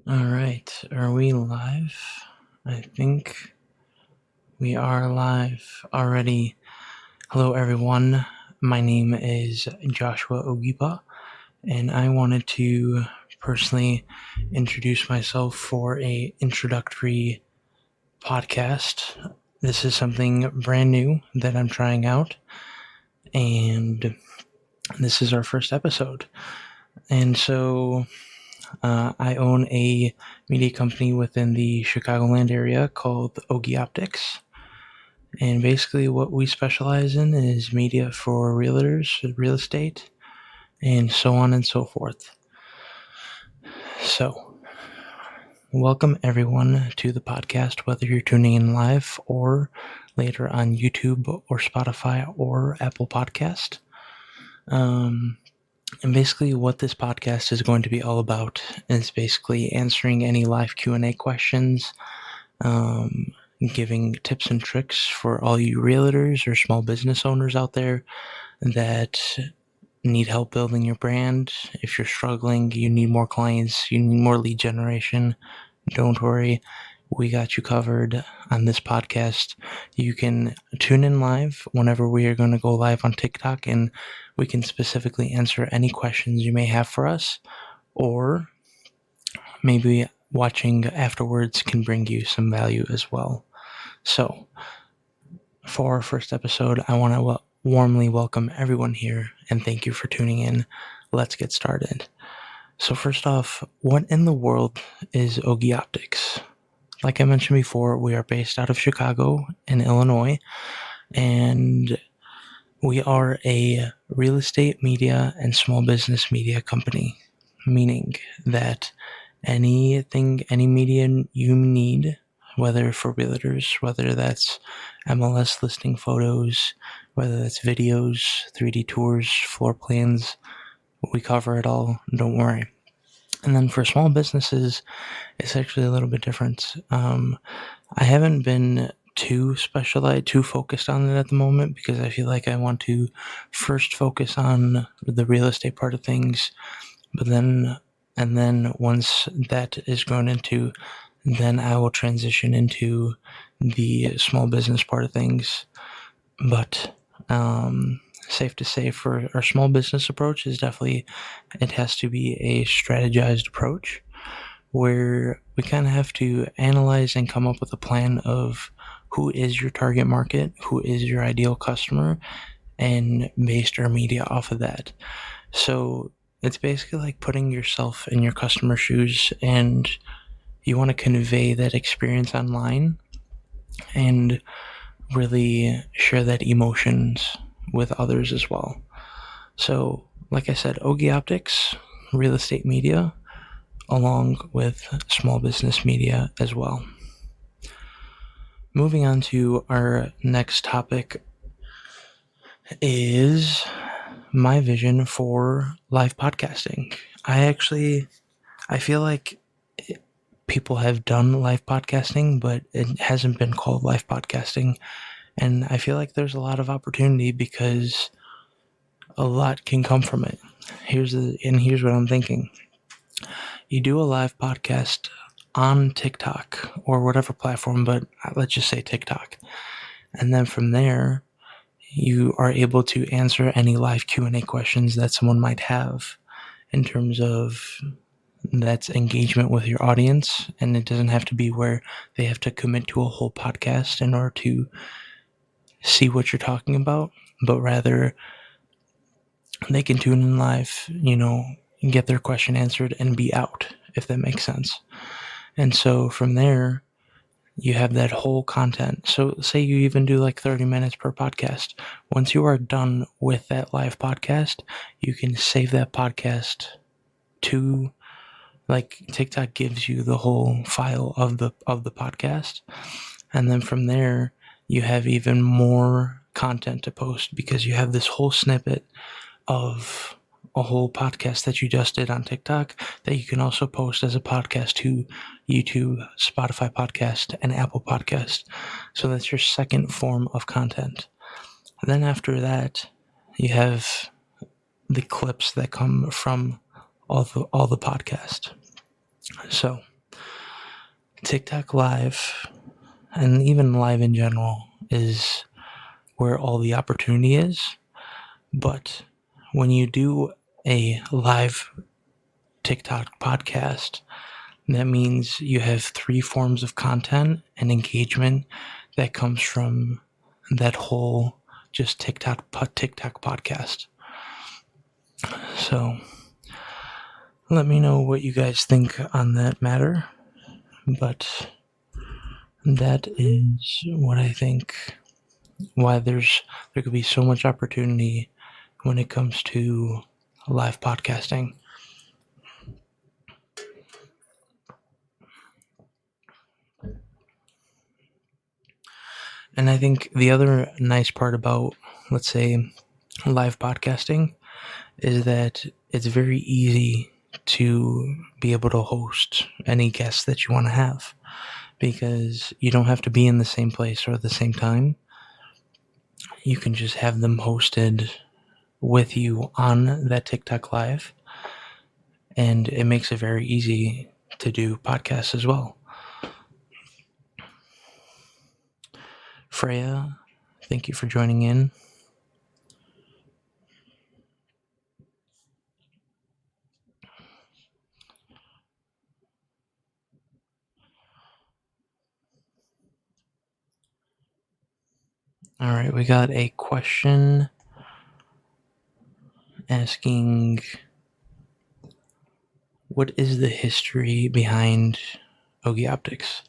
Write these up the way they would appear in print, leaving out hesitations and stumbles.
All right, are we live? I think we are live already. Hello, everyone. My name is Joshua Ogipa, and I wanted to personally introduce myself for a introductory podcast. This is something brand new that I'm trying out, and this is our first episode. And so I own a media company within the Chicagoland area called Ogi Optics. And basically, what we specialize in is media for realtors, real estate, and so on and so forth. So, welcome everyone to the podcast, whether you're tuning in live or later on YouTube or Spotify or Apple Podcast. And basically what this podcast is going to be all about is basically answering any live Q&A questions, giving tips and tricks for all you realtors or small business owners out there that need help building your brand. If you're struggling, you need more clients, you need more lead generation, don't worry. We got you covered on this podcast. You can tune in live whenever we are going to go live on TikTok, and we can specifically answer any questions you may have for us, or maybe watching afterwards can bring you some value as well. So, for our first episode, I want to warmly welcome everyone here and thank you for tuning in. Let's get started. So, first off, what in the world is Ogi Optics? Like I mentioned before, we are based out of Chicago in Illinois, and we are a real estate media and small business media company, meaning that any media you need, whether for realtors, whether that's MLS listing photos, whether that's videos, 3D tours, floor plans, we cover it all, don't worry. And then for small businesses, it's actually a little bit different. I haven't been too focused on it at the moment because I feel like I want to first focus on the real estate part of things, and then once that is grown into, then I will transition into the small business part of things. But safe to say, for our small business approach, is definitely, it has to be a strategized approach where we kind of have to analyze and come up with a plan of who is your target market, who is your ideal customer, and based our media off of that. So it's basically like putting yourself in your customer's shoes, and you want to convey that experience online and really share that emotions with others as well. So, like I said, Ogi Optics, real estate media, along with small business media as well. Moving on to our next topic is my vision for live podcasting. I feel like people have done live podcasting, but it hasn't been called live podcasting. And I feel like there's a lot of opportunity because a lot can come from it. Here's what I'm thinking. You do a live podcast on TikTok or whatever platform, but let's just say TikTok. And then from there, you are able to answer any live Q&A questions that someone might have in terms of that's engagement with your audience. And it doesn't have to be where they have to commit to a whole podcast in order to see what you're talking about, but rather they can tune in live, get their question answered and be out, if that makes sense. And so from there, you have that whole content. So say you even do like 30 minutes per podcast. Once you are done with that live podcast, you can save that podcast to, like, TikTok gives you the whole file of the podcast. And then from there, you have even more content to post because you have this whole snippet of a whole podcast that you just did on TikTok that you can also post as a podcast to YouTube, Spotify podcast, and Apple podcast. So that's your second form of content. And then after that, you have the clips that come from all the podcast. So TikTok Live, and even live in general, is where all the opportunity is. But when you do a live TikTok podcast, that means you have three forms of content and engagement that comes from that whole just TikTok podcast. So let me know what you guys think on that matter. But that is what I think, why there could be so much opportunity when it comes to live podcasting. And I think the other nice part about, let's say, live podcasting is that it's very easy to be able to host any guests that you want to have, because you don't have to be in the same place or at the same time. You can just have them hosted with you on that TikTok live, and it makes it very easy to do podcasts as well. Freya, thank you for joining in. All right, we got a question asking, what is the history behind Ogi Optics?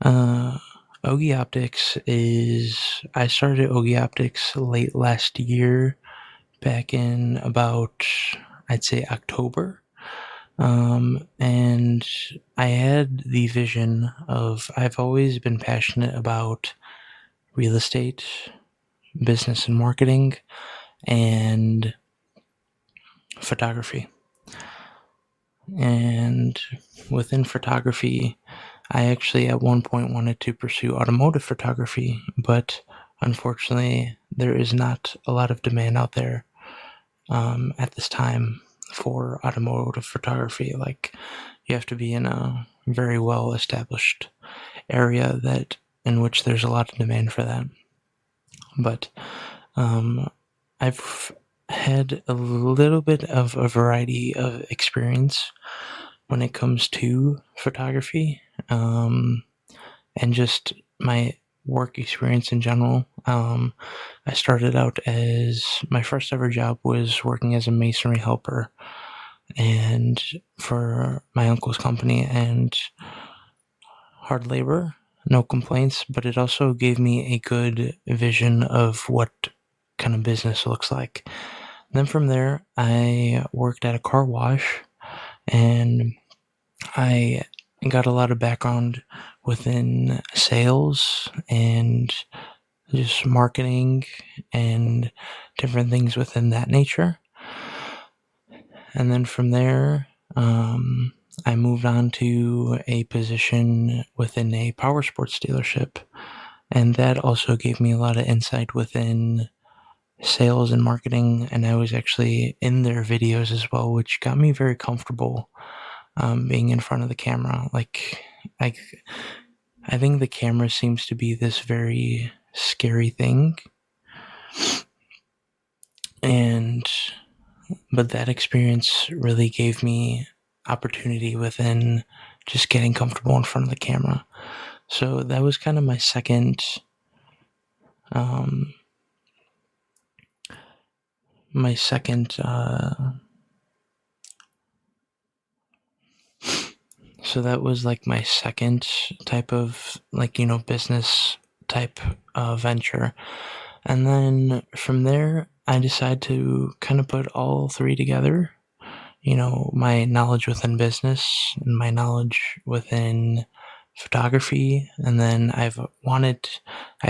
Ogi Optics is, I started Ogi Optics late last year, back in about, I'd say, October. And I had the vision of, I've always been passionate about real estate, business and marketing, and photography. And within photography, I actually at one point wanted to pursue automotive photography, but unfortunately, there is not a lot of demand out there at this time for automotive photography. Like, you have to be in a very well established area that in which there's a lot of demand for that. But I've had a little bit of a variety of experience when it comes to photography, and just my work experience in general. I started out as, my first ever job was working as a masonry helper and for my uncle's company, and hard labor, no complaints, but it also gave me a good vision of what kind of business looks like. Then from there, I worked at a car wash, and I got a lot of background within sales and just marketing and different things within that nature. And then from there, I moved on to a position within a power sports dealership, and that also gave me a lot of insight within sales and marketing, and I was actually in their videos as well, which got me very comfortable being in front of the camera. Like, I think the camera seems to be this very scary thing, but that experience really gave me opportunity within just getting comfortable in front of the camera. So that was kind of my second so that was like my second type of, like, business type of venture. And then from there, I decided to kind of put all three together. My knowledge within business and my knowledge within photography. And then I've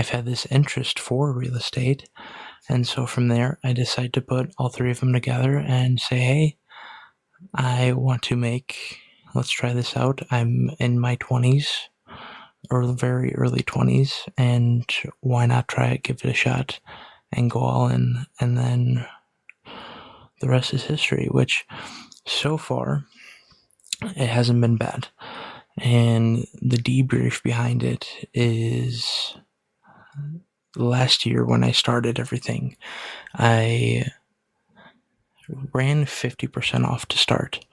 had this interest for real estate. And so from there, I decided to put all three of them together and say, hey, let's try this out. I'm in my 20s, or very early 20s, and why not try it, give it a shot, and go all in. And then the rest is history, which so far, it hasn't been bad. And the debrief behind it is last year when I started everything, I ran 50% off to start.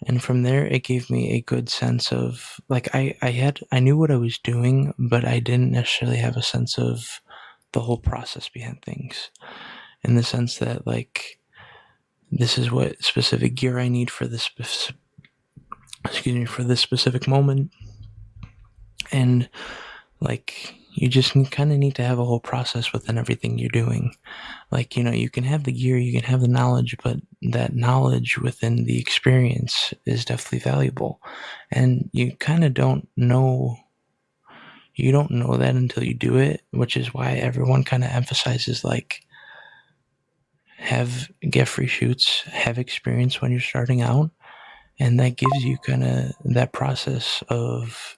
And from there, it gave me a good sense of, like, I knew what I was doing, but I didn't necessarily have a sense of the whole process behind things. In the sense that, like, this is what specific gear I need for this specific moment. And, like, you just kind of need to have a whole process within everything you're doing. Like, you can have the gear, you can have the knowledge, but that knowledge within the experience is definitely valuable. And you kind of don't know that until you do it, which is why everyone kind of emphasizes, like, get free shoots, have experience when you're starting out. And that gives you kind of that process of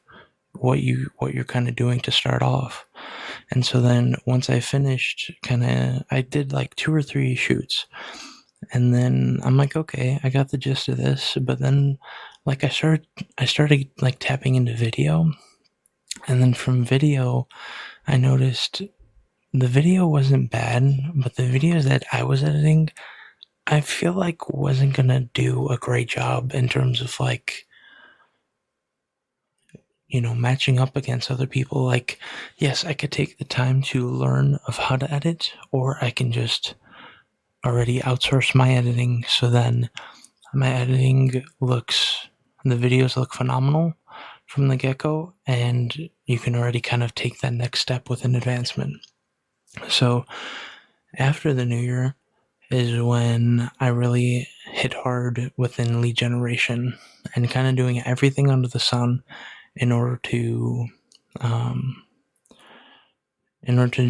what you're kind of doing to start off. And so then once I finished, I did like 2 or 3 shoots. And then I'm like, okay, I got the gist of this. But then, like, I started like tapping into video. And then from video, I noticed the video wasn't bad, but the videos that I was editing, I feel like wasn't gonna do a great job in terms of, like, matching up against other people. Like, yes, I could take the time to learn of how to edit, or I can just already outsource my editing. So then the videos look phenomenal from the get-go, and you can already kind of take that next step with an advancement. So after the new year is when I really hit hard within lead generation and kind of doing everything under the sun in order to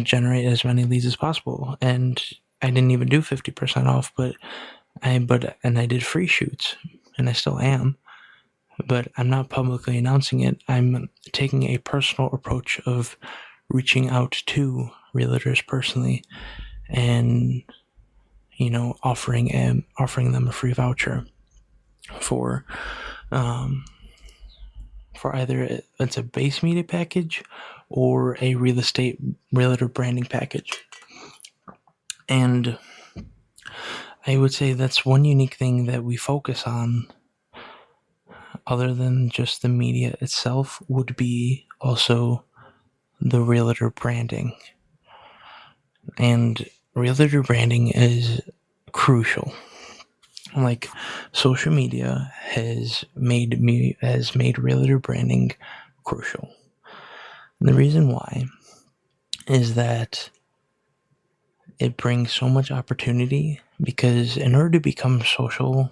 generate as many leads as possible. And I didn't even do 50% off, but I did free shoots, and I still am, but I'm not publicly announcing it. I'm taking a personal approach of reaching out to realtors personally and offering them a free voucher for either it's a base media package or a realtor branding package. And I would say that's one unique thing that we focus on, other than just the media itself, would be also the realtor branding. And realtor branding is crucial. Like, social media has made realtor branding crucial. And the reason why is that it brings so much opportunity, because in order to become viral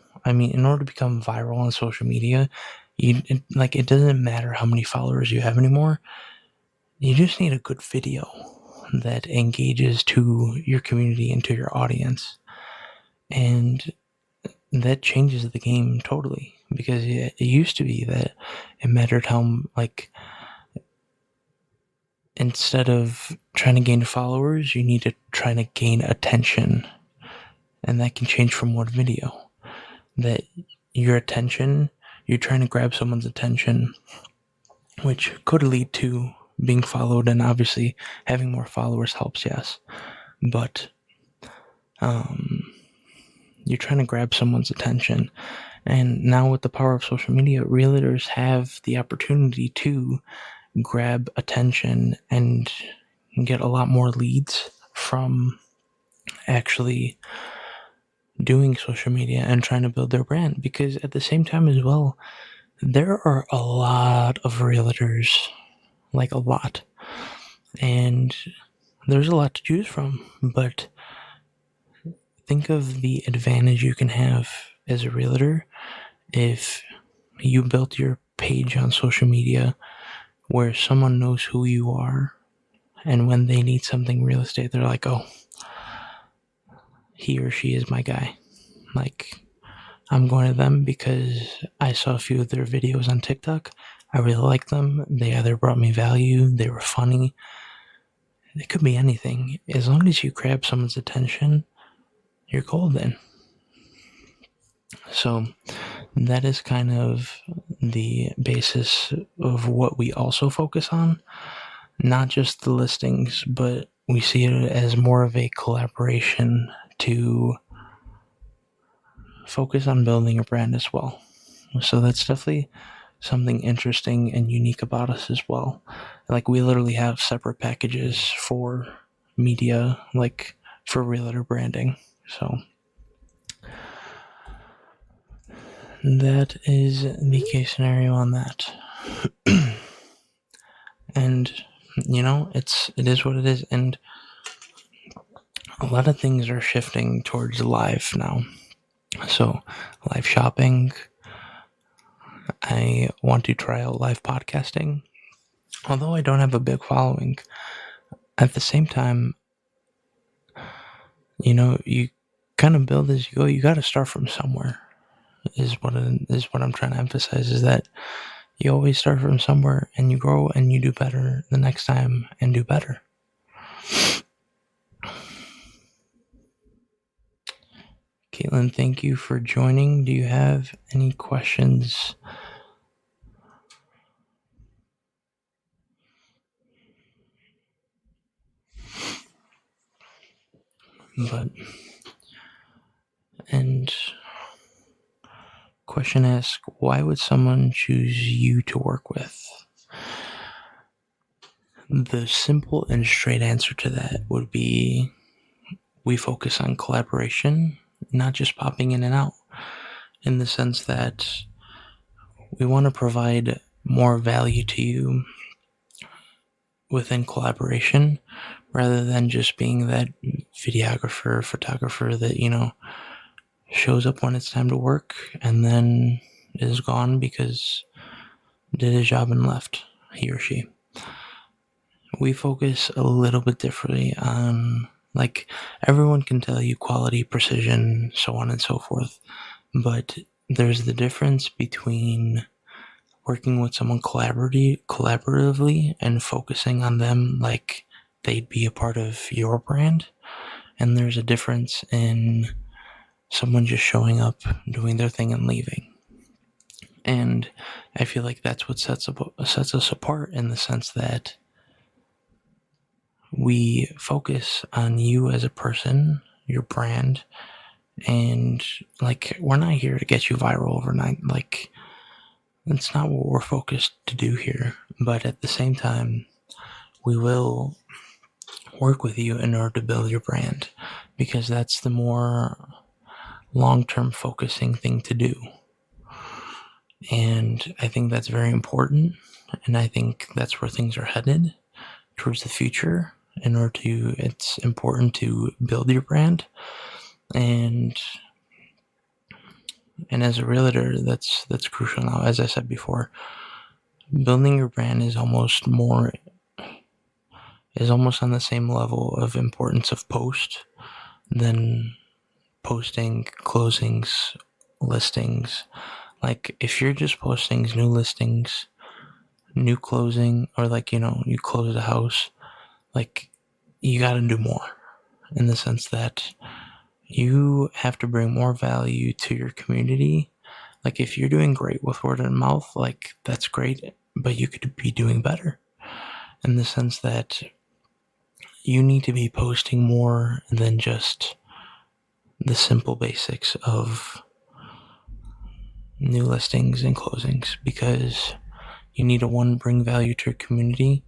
on social media, it doesn't matter how many followers you have anymore. You just need a good video that engages to your community and to your audience. And that changes the game totally, because it used to be that it mattered how, like, instead of trying to gain followers, you need to try to gain attention. And that can change from one video. That you're trying to grab someone's attention, which could lead to being followed, and obviously having more followers helps, yes. But you're trying to grab someone's attention. And now with the power of social media, realtors have the opportunity to grab attention and get a lot more leads from actually doing social media and trying to build their brand. Because at the same time as well, there are a lot of realtors, like a lot, and there's a lot to choose from. But think of the advantage you can have as a realtor if you built your page on social media where someone knows who you are, and when they need something real estate, they're like, oh, he or she is my guy. Like, I'm going to them because I saw a few of their videos on TikTok. I really like them. They either brought me value, they were funny. It could be anything. As long as you grab someone's attention, you're golden. So that is kind of the basis of what we also focus on, not just the listings, but we see it as more of a collaboration to focus on building a brand as well. So that's definitely something interesting and unique about us as well. Like, we literally have separate packages for media, like for realtor branding. So that is the case scenario on that. And it is what it is. And a lot of things are shifting towards live now. So live shopping. I want to try out live podcasting. Although I don't have a big following, at the same time, you kind of build as you go. You got to start from somewhere. Is what I'm trying to emphasize, is that you always start from somewhere and you grow and you do better the next time and do better. Caitlin, thank you for joining. Do you have any questions? And question asks, why would someone choose you to work with? The simple and straight answer to that would be, we focus on collaboration, not just popping in and out, in the sense that we want to provide more value to you within collaboration, rather than just being that videographer, photographer that, shows up when it's time to work and then is gone because did his job and left, he or she. We focus a little bit differently on, like, everyone can tell you quality, precision, so on and so forth, but there's the difference between working with someone collaboratively and focusing on them like they'd be a part of your brand, and there's a difference in someone just showing up, doing their thing, and leaving. And I feel like that's what sets us apart, in the sense that we focus on you as a person, your brand, and, like, we're not here to get you viral overnight. Like, that's not what we're focused to do here. But at the same time, we will work with you in order to build your brand, because that's the more long-term focusing thing to do. And I think that's very important, and I think that's where things are headed towards the future. It's important to build your brand, and as a realtor, that's crucial now. As I said before, building your brand is almost on the same level of importance of post than posting closings, listings. Like, if you're just posting new listings, new closing, or you close a house, like, you got to do more, in the sense that you have to bring more value to your community. Like, if you're doing great with word of mouth, like, that's great, but you could be doing better, in the sense that you need to be posting more than just the simple basics of new listings and closings, because you need to, bring value to your community,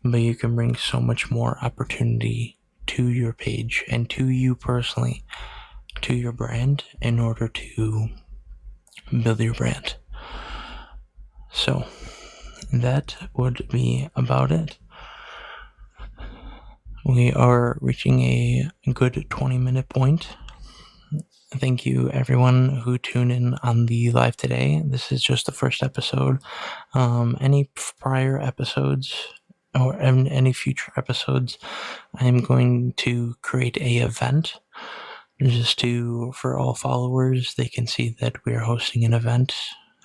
but you can bring so much more opportunity to your page and to you personally, to your brand, in order to build your brand. So that would be about it. We are reaching a good 20-minute point. Thank you, everyone who tuned in on the live today. This is just the first episode. Any prior episodes or any future episodes, I'm going to create a event, just for all followers, they can see that we are hosting an event,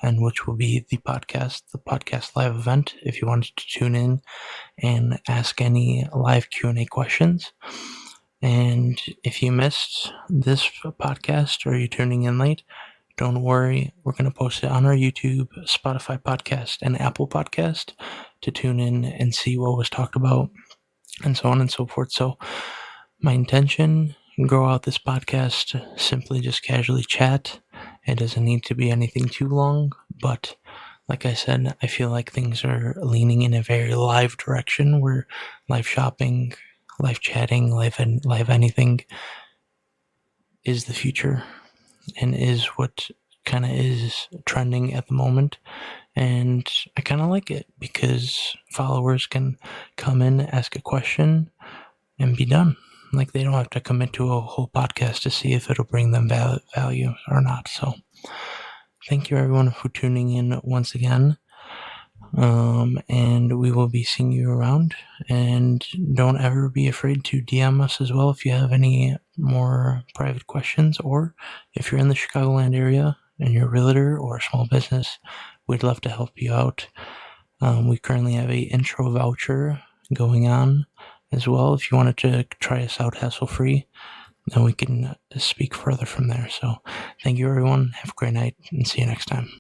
and which will be the podcast live event, if you wanted to tune in and ask any live Q&A questions. And if you missed this podcast, or you're tuning in late, don't worry. We're going to post it on our YouTube, Spotify podcast, and Apple podcast to tune in and see what was talked about, and so on and so forth. So my intention, grow out this podcast, simply just casually chat. It doesn't need to be anything too long, but like I said, I feel like things are leaning in a very live direction where live shopping, live chatting, live anything is the future and is what kind of is trending at the moment. And I kind of like it because followers can come in, ask a question, and be done. Like they don't have to commit to a whole podcast to see if it'll bring them value or not. So thank you everyone for tuning in once again. And we will be seeing you around. And don't ever be afraid to DM us as well if you have any more private questions, or if you're in the Chicagoland area and you're a realtor or a small business, we'd love to help you out. We currently have a intro voucher going on as well. If you wanted to try us out hassle-free, then we can speak further from there. So thank you everyone. Have a great night and see you next time.